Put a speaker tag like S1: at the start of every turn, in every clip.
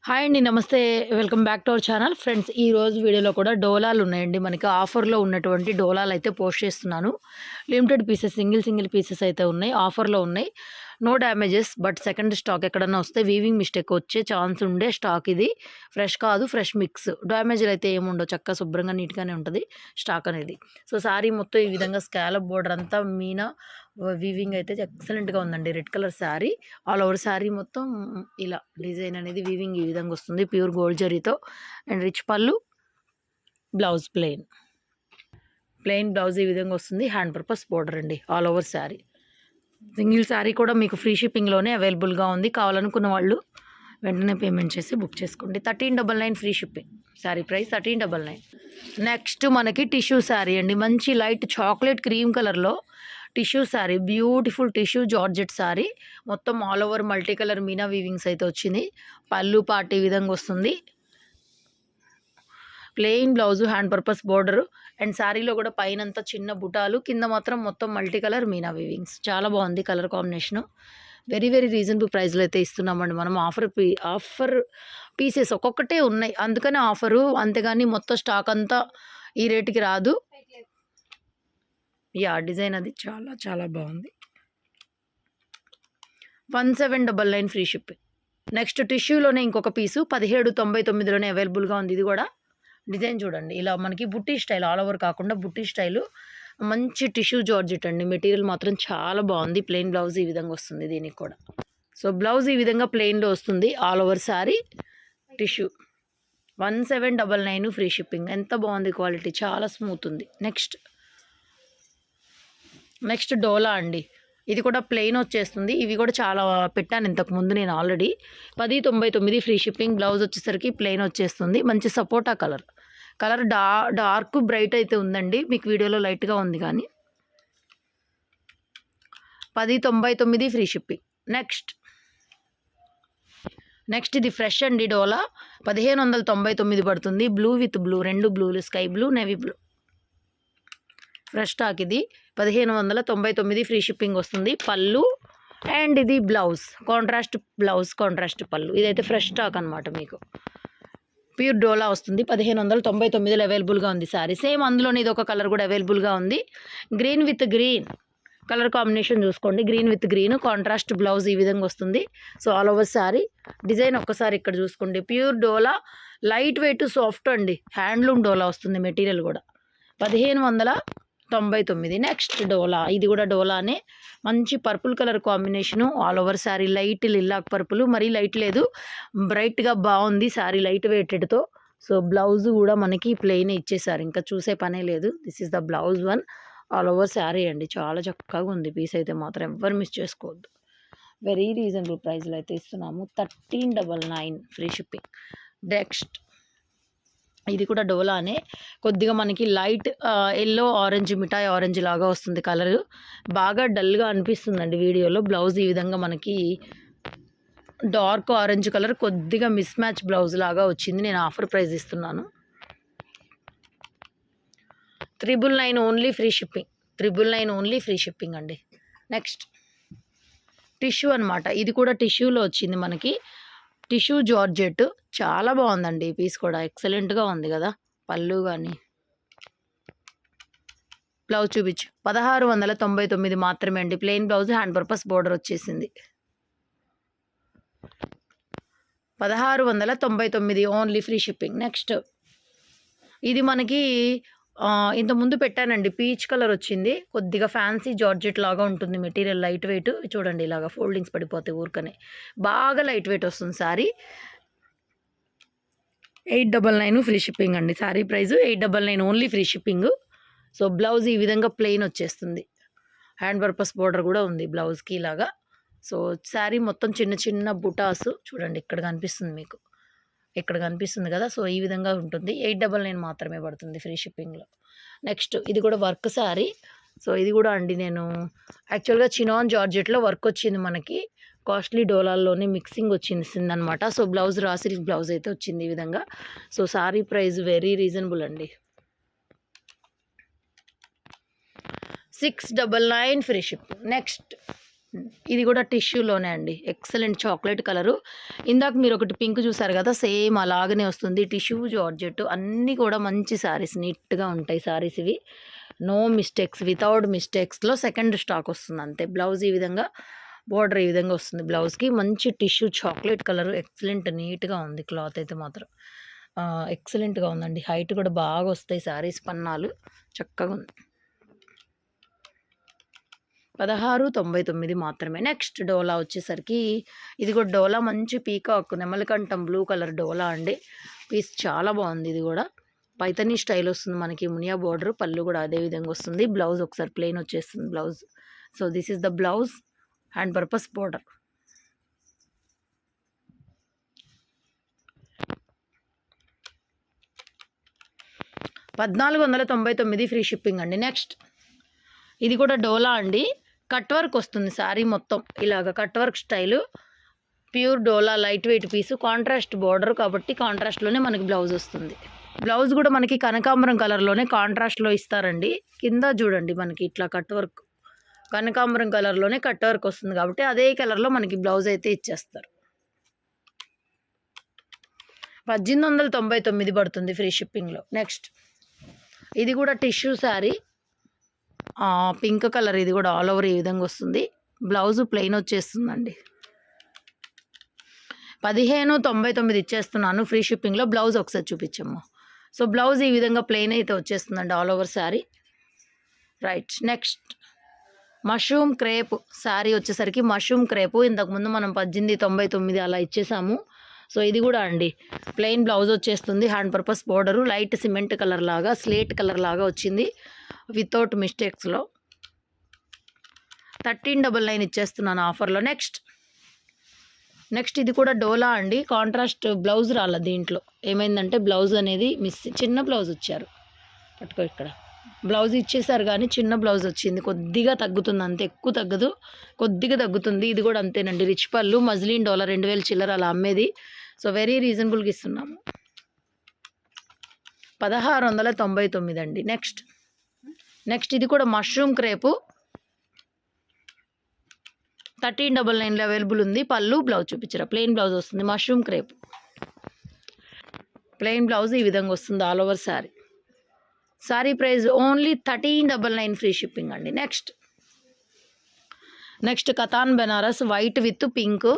S1: Hi అండి. నమస్తే. Welcome back to our channel. Friends ఈరోజు వీడియోలో కూడా డోలాలు ఉన్నాయండి. మనకి ఆఫర్‌లో ఉన్నటువంటి డోలాలైతే పోస్ట్ చేస్తున్నాను. లిమిటెడ్ పీసెస్ సింగిల్ పీసెస్ అయితే ఉన్నాయి. ఆఫర్‌లో ఉన్నాయి. No damages but second stock ఎక్కడన్నా వస్తే వీవింగ్ మిస్టేక్ వచ్చే ఛాన్స్ ఉండే స్టాక్ ఇది. ఫ్రెష్ కాదు, ఫ్రెష్ మిక్స్. డ్యామేజ్‌లు అయితే ఏముండవు. చక్కగా శుభ్రంగా నీట్‌గానే ఉంటది స్టాక్ అనేది. సో, శారీ మొత్తం ఈ విధంగా స్కాలప్ బోర్డర్ అంతా మీనా వీవింగ్ అయితే ఎక్సలెంట్‌గా ఉందండి. Red colour sari. All over sari మొత్తం ఇలా డిజైన్ అనేది వీవింగ్ ఈ విధంగా వస్తుంది. ప్యూర్ గోల్డ్ జరీతో అండ్ రిచ్ పళ్ళు, బ్లౌజ్ ప్లెయిన్. ప్లెయిన్ బ్లౌజ్ ఈ విధంగా వస్తుంది. హ్యాండ్ పర్పస్ బోర్డర్ అండి all over sari. Single sari కూడా మీకు ఫ్రీ షిప్పింగ్‌లోనే అవైలబుల్‌గా ఉంది. కావాలనుకున్న వాళ్ళు వెంటనే పేమెంట్ చేసి బుక్ చేసుకోండి. 1399 free shipping. Sari price 1399. Next మనకి టిష్యూ శారీ అండి. మంచి లైట్ చాక్లెట్ క్రీమ్ కలర్‌లో tissue sari, beautiful tissue georgette sari. మొత్తం all over multi colour meena weavings అయితే వచ్చింది. పళ్ళు పార్ట్ ఈ విధంగా వస్తుంది. Plain blouse, hand purpose border and శారీలో కూడా పైనంతా చిన్న బుటాలు, కింద మాత్రం మొత్తం మల్టీ కలర్ మీనా వీవింగ్స్. చాలా బాగుంది కలర్ కాంబినేషను. వెరీ రీజనబుల్ ప్రైస్లో అయితే ఇస్తున్నామండి మనం. ఆఫర్ పీసెస్ ఒక్కొక్కటే ఉన్నాయి, అందుకనే ఆఫరు. అంతేగాని మొత్తం స్టాక్ అంతా ఈ రేటుకి రాదు. డిజైన్ అది చాలా చాలా బాగుంది. 1799 ఫ్రీ షిప్పింగ్. నెక్స్ట్ టిష్యూలోనే ఇంకొక పీసు 1799లోనే అవైలబుల్గా ఉంది. ఇది కూడా డిజైన్ చూడండి, ఇలా మనకి బుట్టి స్టైల్, ఆల్ ఓవర్ కాకుండా బుట్టి స్టైలు. మంచి టిష్యూ జార్జెట్ అండి. మెటీరియల్ మాత్రం చాలా బాగుంది. ప్లెయిన్ బ్లౌజ్ ఈ విధంగా వస్తుంది దీనికి కూడా. సో బ్లౌజ్ ఈ విధంగా ప్లెయిన్లో వస్తుంది. All over sari tissue. 1799 free shipping. ఎంత బాగుంది క్వాలిటీ, చాలా స్మూత్ ఉంది. నెక్స్ట్ డోలా అండి. ఇది కూడా ప్లెయిన్ వచ్చేస్తుంది. ఇవి కూడా చాలా పెట్టాను ఇంతకుముందు నేను ఆల్రెడీ. 1099 free shipping. బ్లౌజ్ వచ్చేసరికి ప్లెయిన్ వచ్చేస్తుంది. మంచి సపోటా కలర్. డార్క్ బ్రైట్ అయితే ఉందండి. మీకు వీడియోలో లైట్గా ఉంది కానీ 1099 ఫ్రీ షిప్పింగ్. నెక్స్ట్ ఇది ఫ్రెష్ అండి. డోలా 1599 పడుతుంది. బ్లూ విత్ బ్లూ, రెండు బ్లూలు, sky blue, navy blue. Fresh stock ఇది. 1599 ఫ్రీ షిప్పింగ్ వస్తుంది. పళ్ళు అండ్ ఇది బ్లౌజ్, కాంట్రాస్ట్ బ్లౌజ్, కాంట్రాస్ట్ పళ్ళు. ఇదైతే ఫ్రెష్ స్టాక్ అనమాట. మీకు ప్యూర్ డోలా వస్తుంది. 1599లో అవైలబుల్గా ఉంది శారీ. సేమ్ అందులోనే ఇది ఒక కలర్ కూడా అవైలబుల్గా ఉంది. Green with green colour combination చూసుకోండి. Green with green contrast blouse ఈ విధంగా వస్తుంది. So all over sari design ఒక్కసారి ఇక్కడ చూసుకోండి. Pure dola, light weight, soft అండి. హ్యాండ్లూమ్ డోలా వస్తుంది మెటీరియల్ కూడా. 1599. నెక్స్ట్ డోలా. ఇది కూడా డోలానే. మంచి purple colour combination. All over sari light lilac purple. మరీ లైట్ లేదు, బ్రైట్గా బాగుంది శారీ, లైట్ వెయిటెడ్తో. సో బ్లౌజ్ కూడా మనకి ప్లెయిన్ ఇచ్చేసారు, ఇంకా చూసే పనే లేదు. This is the blouse one. All over sari అండి. చాలా చక్కగా ఉంది పీస్ అయితే మాత్రం ఎవ్వరు మిస్ చేసుకోవద్దు. వెరీ రీజనబుల్ ప్రైస్లో అయితే ఇస్తున్నాము. 1399 ఫ్రీ షిప్పింగ్. నెక్స్ట్ ఇది కూడా డోలానే. కొద్దిగా మనకి లైట్ ఎల్లో ఆరెంజ్, మిఠాయి ఆరెంజ్ లాగా వస్తుంది కలరు. బాగా డల్గా అనిపిస్తుందండి వీడియోలో. బ్లౌజ్ ఈ విధంగా మనకి డార్క్ ఆరెంజ్ కలర్, కొద్దిగా మిస్ మ్యాచ్ బ్లౌజ్ లాగా వచ్చింది. నేను ఆఫర్ ప్రైస్ ఇస్తున్నాను. 999 only free shipping. 999 only free shipping అండి. నెక్స్ట్ టిష్యూ అనమాట. ఇది కూడా టిష్యూలో వచ్చింది మనకి. టిష్యూ జార్జెట్ చాలా బాగుందండి. ఈ పీస్ కూడా ఎక్సలెంట్గా ఉంది కదా. పళ్ళు కానీ బ్లౌజ్ చూపించు. 1699 మాత్రమే అండి. Plain blouse, hand purpose border వచ్చేసింది. 1699 ఓన్లీ ఫ్రీ షిప్పింగ్. నెక్స్ట్ ఇది మనకి ఇంతకుముందు పెట్టానండి. పీచ్ కలర్ వచ్చింది. కొద్దిగా ఫ్యాన్సీ జార్జెట్ లాగా ఉంటుంది మెటీరియల్, లైట్ వెయిట్. చూడండి ఇలాగా ఫోల్డింగ్స్ పడిపోతాయి ఊరికనే. బాగా లైట్ వెయిట్ వస్తుంది శారీ. 899 ఫ్రీ షిప్పింగ్ అండి. Sari price 899 only free shipping. So blouse ఈ విధంగా ప్లెయిన్ వచ్చేస్తుంది. హ్యాండ్ పర్పస్ బోర్డర్ కూడా ఉంది బ్లౌజ్కి ఇలాగా. సో శారీ మొత్తం చిన్న చిన్న బుటాస్ చూడండి, ఇక్కడ కనిపిస్తుంది మీకు, ఇక్కడ కనిపిస్తుంది కదా. సో ఈ విధంగా ఉంటుంది. 899 మాత్రమే పడుతుంది ఫ్రీ షిప్పింగ్లో. నెక్స్ట్ ఇది కూడా వర్క్ శారీ. సో ఇది కూడా అండి, నేను యాక్చువల్గా చినాన్ జార్జెట్లో వర్క్ వచ్చింది మనకి. కాస్ట్లీ డోలాల్లోనే మిక్సింగ్ వచ్చింది అనమాట. సో బ్లౌజ్ రాసి బ్లౌజ్ అయితే వచ్చింది ఈ విధంగా. So sari price very reasonable అండి. 699 ఫ్రీ షిప్పింగ్. నెక్స్ట్ ఇది కూడా టిష్యూలోనే అండి. Excellent chocolate colour. ఇందాక మీరు ఒకటి పింక్ చూసారు కదా, సేమ్ అలాగనే వస్తుంది. టిష్యూ జార్జెట్ అన్నీ కూడా మంచి శారీస్, నీట్గా ఉంటాయి శారీస్ ఇవి. నో మిస్టేక్స్, వితౌట్ మిస్టేక్స్లో సెకండ్ స్టాక్ వస్తుంది అంతే. బ్లౌజ్ ఈ విధంగా, బోర్డర్ ఈ విధంగా వస్తుంది బ్లౌజ్కి. మంచి టిష్యూ చాక్లెట్ కలరు, ఎక్సలెంట్ నీట్గా ఉంది క్లాత్ అయితే మాత్రం. ఎక్సలెంట్గా ఉందండి. హైట్ కూడా బాగా వస్తాయి శారీస్, పన్నాలు చక్కగా ఉంది. 1699 మాత్రమే. నెక్స్ట్ డోలా వచ్చేసరికి ఇది కూడా డోలా మంచి పీకాక్ నెమలికంఠం బ్లూ కలర్ డోలా అండి. పీస్ చాలా బాగుంది. ఇది కూడా పైతనీ స్టైల్ వస్తుంది మనకి. మునియా బోర్డర్, పళ్ళు కూడా అదే విధంగా వస్తుంది. బ్లౌజ్ ఒకసారి ప్లెయిన్ వచ్చేస్తుంది blouse. So this is the blouse, hand purpose border. $1499 free shipping అండి. నెక్స్ట్ ఇది కూడా డోలా అండి. కట్ వర్క్ వస్తుంది శారీ మొత్తం ఇలాగ cut work style. Pure dola light wait పీసు, కాంట్రాస్ట్ బోర్డర్ కాబట్టి కాంట్రాస్ట్లోనే మనకి బ్లౌజ్ వస్తుంది. బ్లౌజ్ కూడా మనకి కనకాంబరం కలర్లోనే కాంట్రాస్ట్లో ఇస్తారండి. కింద చూడండి మనకి ఇట్లా కట్ వర్క్, కనకాంబరం కలర్లోనే కట్ వర్క్ వస్తుంది కాబట్టి అదే కలర్లో మనకి బ్లౌజ్ అయితే ఇచ్చేస్తారు. 1899 పడుతుంది ఫ్రీ షిప్పింగ్లో. నెక్స్ట్ ఇది కూడా టిష్యూ శారీ, పింక్ కలర్. ఇది కూడా ఆల్ ఓవర్ ఈ విధంగా వస్తుంది. బ్లౌజ్ ప్లెయిన్ వచ్చేస్తుందండి. 1599 ఇచ్చేస్తున్నాను ఫ్రీ షిప్పింగ్లో. బ్లౌజ్ ఒకసారి చూపించమ్మా. సో బ్లౌజ్ ఈ విధంగా ప్లెయిన్ అయితే వచ్చేస్తుందండి all over sari. Right. Next mushroom crepe sari వచ్చేసరికి మష్రూమ్ క్రేపు ఇంతకుముందు మనం 1899 అలా ఇచ్చేసాము. సో ఇది కూడా అండి ప్లెయిన్ బ్లౌజ్ వచ్చేస్తుంది. Hand purpose border, light cement colour లాగా, స్లేట్ కలర్ లాగా వచ్చింది వితౌట్ మిస్టేక్స్లో. 1399 ఇచ్చేస్తున్నాను ఆఫర్లో. నెక్స్ట్ ఇది కూడా డోలా అండి. కాంట్రాస్ట్ బ్లౌజ్ రాల దీంట్లో. ఏమైందంటే బ్లౌజ్ అనేది చిన్న బ్లౌజ్ ఇచ్చారు. పట్టుకో, ఇక్కడ బ్లౌజ్ ఇచ్చేసారు కానీ చిన్న బ్లౌజ్ వచ్చింది. కొద్దిగా తగ్గుతుంది అంతే, ఎక్కువ తగ్గదు, కొద్దిగా తగ్గుతుంది. ఇది కూడా అంతేనండి. రిచ్ పళ్ళు, మజ్లిన్ డోలా 2000 చిల్లర అలా అమ్మేది. సో వెరీ రీజనబుల్గా ఇస్తున్నాము. 1699 అండి. నెక్స్ట్ ఇది కూడా మష్రూమ్ క్రేపు 1399 అవైలబుల్ ఉంది. పళ్ళు, బ్లౌజ్ చూపించరా. ప్లెయిన్ బ్లౌజ్ వస్తుంది. మష్రూమ్ క్రేప్ ప్లెయిన్ బ్లౌజ్ ఈ విధంగా వస్తుంది all over sari. Sari price only 1399 free shipping అండి. Next katan Banaras white with pink.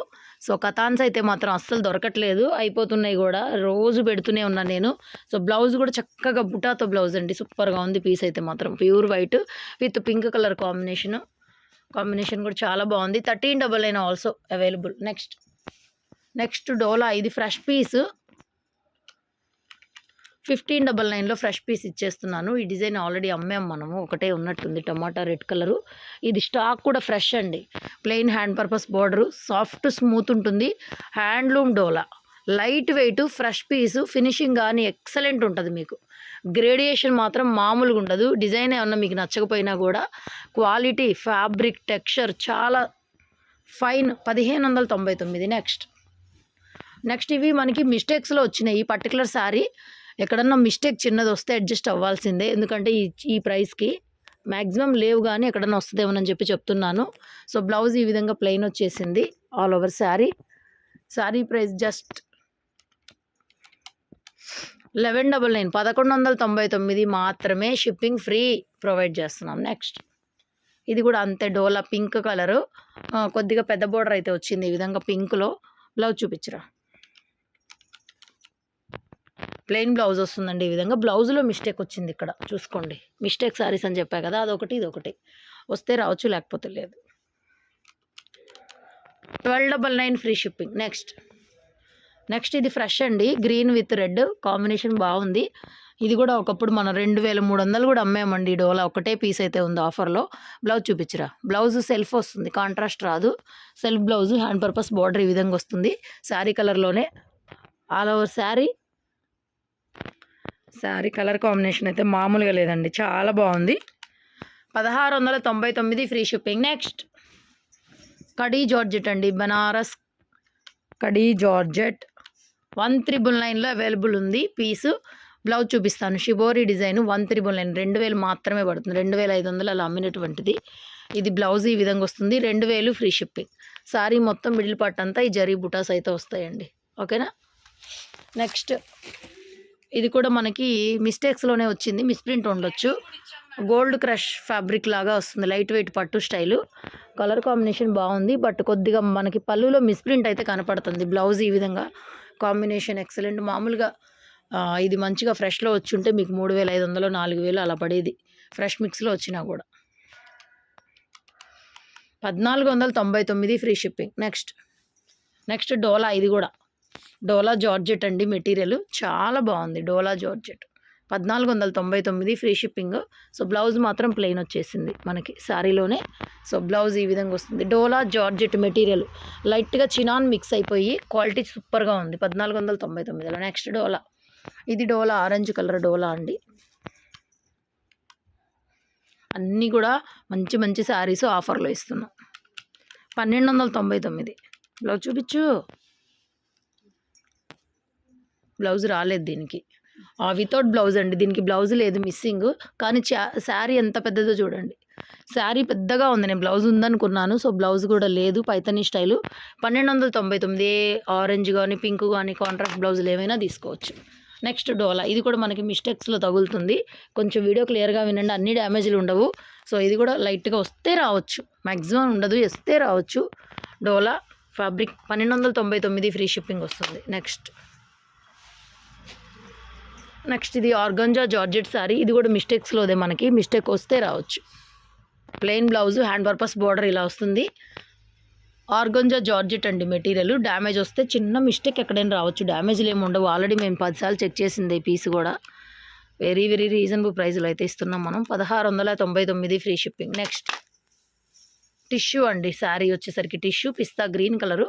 S1: So katans అయితే మాత్రం అస్సలు దొరకట్లేదు, అయిపోతున్నాయి కూడా. రోజు పెడుతూనే ఉన్నాను నేను. సో బ్లౌజ్ కూడా చక్కగా బుటాతో బ్లౌజ్ అండి. సూపర్గా ఉంది పీస్ అయితే మాత్రం. Pure white with pink colour combination కూడా చాలా బాగుంది. 1399 ఆల్సో అవైలబుల్. నెక్స్ట్ డోలా. ఇది ఫ్రెష్ పీస్. 1599లో ఫ్రెష్ పీస్ ఇచ్చేస్తున్నాను. ఈ డిజైన్ ఆల్రెడీ అమ్మాం మనము, ఒకటే ఉన్నట్టుంది, టమాటా రెడ్ కలరు. ఇది స్టాక్ కూడా ఫ్రెష్ అండి. Plain hand purpose border, soft smooth ఉంటుంది. హ్యాండ్లూమ్ డోలా, లైట్ వెయిట్, ఫ్రెష్ పీసు. ఫినిషింగ్ కానీ ఎక్సలెంట్ ఉంటుంది మీకు. గ్రేడియేషన్ మాత్రం మామూలుగా ఉండదు. డిజైన్ ఏమన్నా మీకు నచ్చకపోయినా కూడా క్వాలిటీ, ఫ్యాబ్రిక్, టెక్స్చర్ చాలా ఫైన్. 1599. నెక్స్ట్ ఇవి మనకి మిస్టేక్స్లో వచ్చినాయి. ఈ పర్టికులర్ శారీ ఎక్కడన్నా మిస్టేక్ చిన్నది వస్తే అడ్జస్ట్ అవ్వాల్సిందే, ఎందుకంటే ఈ ప్రైస్కి మ్యాక్సిమం లేవు, కానీ ఎక్కడన్నా వస్తుందేమోనని చెప్తున్నాను. సో బ్లౌజ్ ఈ విధంగా ప్లెయిన్ వచ్చేసింది all over sari. Sari price just 1199 మాత్రమే. షిప్పింగ్ ఫ్రీ ప్రొవైడ్ చేస్తున్నాం. నెక్స్ట్ ఇది కూడా అంతే డోలా పింక్ కలరు, కొద్దిగా పెద్ద బోర్డర్ అయితే వచ్చింది ఈ విధంగా పింక్లో. బ్లౌజ్ చూపించరా. ప్లెయిన్ బ్లౌజ్ వస్తుందండి ఈ విధంగా. బ్లౌజ్లో మిస్టేక్ వచ్చింది ఇక్కడ చూసుకోండి. మిస్టేక్ శారీస్ అని చెప్పా కదా, అదొకటి ఇదొకటి. వస్తే రావచ్చు, లేకపోతే లేదు. 1299 ఫ్రీ షిప్పింగ్. నెక్స్ట్ ఇది ఫ్రెష్ అండి. గ్రీన్ విత్ రెడ్ కాంబినేషన్ బాగుంది. ఇది కూడా ఒకప్పుడు మనం 2300 కూడా అమ్మామండి. డోలా ఒకటే పీస్ అయితే ఉంది ఆఫర్లో. బ్లౌజ్ చూపించరా. బ్లౌజ్ సెల్ఫ్ వస్తుంది, కాంట్రాస్ట్ రాదు. Self blouse, hand purpose border ఈ విధంగా వస్తుంది. శారీ కలర్లోనే all over sari colour combination అయితే మామూలుగా లేదండి, చాలా బాగుంది. 1699 free shipping. Next khadi georgette అండి. బనారస్ కడీ జార్జెట్ 1399లో అవైలబుల్ ఉంది పీసు. బ్లౌజ్ చూపిస్తాను. షిబోరి డిజైన్ 1399, 2000 మాత్రమే పడుతుంది. 2500 అలా అమ్మినటువంటిది. ఇది బ్లౌజ్ ఈ విధంగా వస్తుంది. 2000 ఫ్రీ షిప్పింగ్. సారీ మొత్తం మిడిల్ పార్ట్ అంతా ఈ జరీ బుటాస్ అయితే వస్తాయండి. ఓకేనా. నెక్స్ట్ ఇది కూడా మనకి మిస్టేక్స్లోనే వచ్చింది, మిస్ప్రింట్ ఉండొచ్చు. గోల్డ్ క్రష్ ఫ్యాబ్రిక్ లాగా వస్తుంది, లైట్ వెయిట్ పట్టు స్టైలు. కలర్ కాంబినేషన్ బాగుంది, బట్ కొద్దిగా మనకి పళ్ళులో మిస్ప్రింట్ అయితే కనపడుతుంది. బ్లౌజ్ ఈ విధంగా కాంబినేషన్ ఎక్సలెంట్. మామూలుగా ఇది మంచిగా ఫ్రెష్లో వచ్చి ఉంటే మీకు 3500 4000 అలా పడేది, ఫ్రెష్ మిక్స్లో వచ్చినా కూడా. 1499 ఫ్రీ షిప్పింగ్. నెక్స్ట్ డోలా. ఇది కూడా డోలా జార్జెట్ అండి, మెటీరియల్ చాలా బాగుంది. Dola georgette 1499 free shipping. So blouse మాత్రం ప్లెయిన్ వచ్చేసింది మనకి శారీలోనే. సో బ్లౌజ్ ఈ విధంగా వస్తుంది. డోలా జార్జెట్ మెటీరియల్ లైట్గా చినాన్ మిక్స్ అయిపోయి క్వాలిటీ సూపర్గా ఉంది. 1499. నెక్స్ట్ డోలా. ఇది డోలా ఆరెంజ్ కలర్ డోలా అండి. అన్నీ కూడా మంచి మంచి శారీస్ ఆఫర్లో ఇస్తున్నాం. 1299. బ్లౌజ్ చూపించు. బ్లౌజ్ రాలేదు దీనికి, వితౌట్ బ్లౌజ్ అండి. దీనికి బ్లౌజ్ లేదు, మిస్సింగ్. కానీ శారీ ఎంత పెద్దదో చూడండి. శారీ పెద్దగా ఉంది, నేను బ్లౌజ్ ఉందనుకున్నాను. సో బ్లౌజ్ కూడా లేదు, పైతనీ స్టైలు. 1299. ఆరెంజ్ కానీ పింక్ కానీ కాంట్రాస్ట్ బ్లౌజులు ఏమైనా తీసుకోవచ్చు. నెక్స్ట్ డోలా. ఇది కూడా మనకి మిస్టేక్స్లో తగులుతుంది, కొంచెం వీడియో క్లియర్గా వినండి, అన్ని డ్యామేజ్లు ఉండవు. సో ఇది కూడా లైట్గా వస్తే రావచ్చు, మ్యాక్సిమం ఉండదు, వస్తే రావచ్చు. డోలా ఫ్యాబ్రిక్ 1299 ఫ్రీ షిప్పింగ్ వస్తుంది. నెక్స్ట్ ఇది ఆర్గంజా జార్జెట్ శారీ. ఇది కూడా మిస్టేక్స్లోదే, మనకి మిస్టేక్ వస్తే రావచ్చు. Plain blouse, hand purpose border ఇలా వస్తుంది. ఆర్గంజా జార్జెట్ అండి మెటీరియల్. డ్యామేజ్ వస్తే చిన్న మిస్టేక్ ఎక్కడైనా రావచ్చు, డ్యామేజ్లు ఏమి ఉండవు. ఆల్రెడీ మేము 10 సార్లు చెక్ చేసింది ఈ పీస్ కూడా. వెరీ వెరీ రీజనబుల్ ప్రైస్లో అయితే ఇస్తున్నాం మనం. 1699 ఫ్రీ షిప్పింగ్. నెక్స్ట్ టిష్యూ అండి. శారీ వచ్చేసరికి టిష్యూ పిస్తా green colour.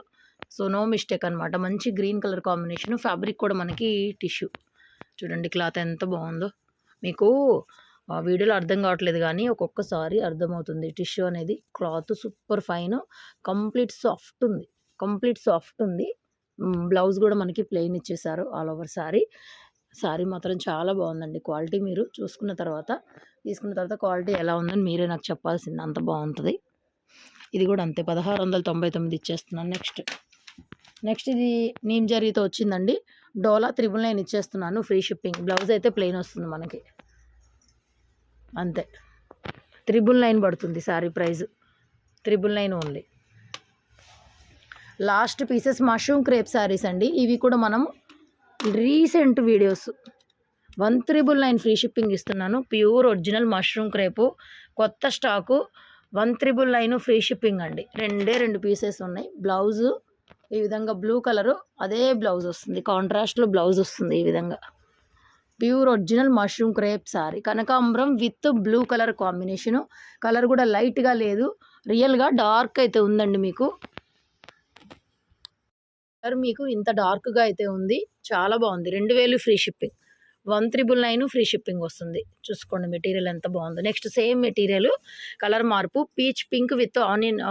S1: So no mistake అనమాట, మంచి గ్రీన్ కలర్ కాంబినేషన్. ఫ్యాబ్రిక్ కూడా మనకి టిష్యూ. చూడండి క్లాత్ ఎంత బాగుందో. మీకు వీడియోలో అర్థం కావట్లేదు కానీ ఒక్కొక్కసారి అర్థమవుతుంది. టిష్యూ అనేది cloth super fine, complete soft ఉంది. బ్లౌజ్ కూడా మనకి ప్లెయిన్ ఇచ్చేసారు ఆల్ ఓవర్ శారీ మాత్రం చాలా బాగుందండి. క్వాలిటీ మీరు తీసుకున్న తర్వాత క్వాలిటీ ఎలా ఉందని మీరే నాకు చెప్పాల్సింది, అంత బాగుంటుంది. ఇది కూడా అంతే, 1699 ఇచ్చేస్తున్నాను. నెక్స్ట్ ఇది నీమ్ జరీతో వచ్చిందండి. డోలా 999 ఇచ్చేస్తున్నాను ఫ్రీ షిప్పింగ్. బ్లౌజ్ అయితే ప్లెయిన్ వస్తుంది మనకి, అంతే. 999 పడుతుంది sari price, 999 only. Last pieces mushroom crepe saris అండి. ఇవి కూడా మనం రీసెంట్ వీడియోస్. 1999 ఫ్రీ షిప్పింగ్ ఇస్తున్నాను. ప్యూర్ ఒరిజినల్ మష్రూమ్ క్రేపు, కొత్త స్టాకు. 1999 ఫ్రీ షిప్పింగ్ అండి. 2 పీసెస్ ఉన్నాయి. బ్లౌజు ఈ విధంగా బ్లూ కలరు, అదే బ్లౌజ్ వస్తుంది, కాంట్రాస్ట్లో బ్లౌజ్ వస్తుంది ఈ విధంగా. Pure original mushroom crepe sari, కనకాంబరం with blue colour combination. Colour కూడా లైట్గా లేదు, రియల్గా డార్క్ అయితే ఉందండి. మీకు కలర్ మీకు ఇంత డార్క్గా అయితే ఉంది, చాలా బాగుంది. 2000 ఫ్రీ షిప్పింగ్. 1999 ఫ్రీ షిప్పింగ్ వస్తుంది. చూసుకోండి మెటీరియల్ ఎంత బాగుందో. నెక్స్ట్ సేమ్ మెటీరియల్, కలర్ మార్పు, peach pink with onion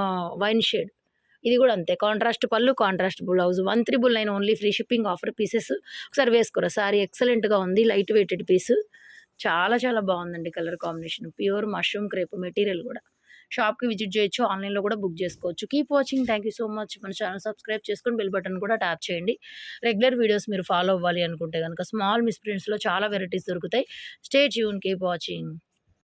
S1: wine shade. ఇది కూడా అంతే, కాంట్రాస్ట్ పళ్ళు, contrast blouse. 1999 only free shipping offer pieces. ఒకసారి వేసుకోరా, సారీ ఎక్సలెంట్గా ఉంది, లైట్ వెయిటెడ్ పీస్, చాలా చాలా బాగుందండి colour combination. Pure mushroom crepe material కూడా. షాప్కి విజిట్ చేయొచ్చు, ఆన్లైన్లో కూడా బుక్ చేసుకోవచ్చు. Keep watching, thank you so much. మన ఛానల్ సబ్స్క్రైబ్ చేసుకొని బెల్ బటన్ కూడా ట్యాప్ చేయండి. రెగ్యులర్ వీడియోస్ మీరు ఫాలో అవ్వాలి అనుకుంటే కనుక స్మాల్ మిస్ప్రింట్స్లో చాలా వెరైటీస్ దొరుకుతాయి. Stay tune, keep watching.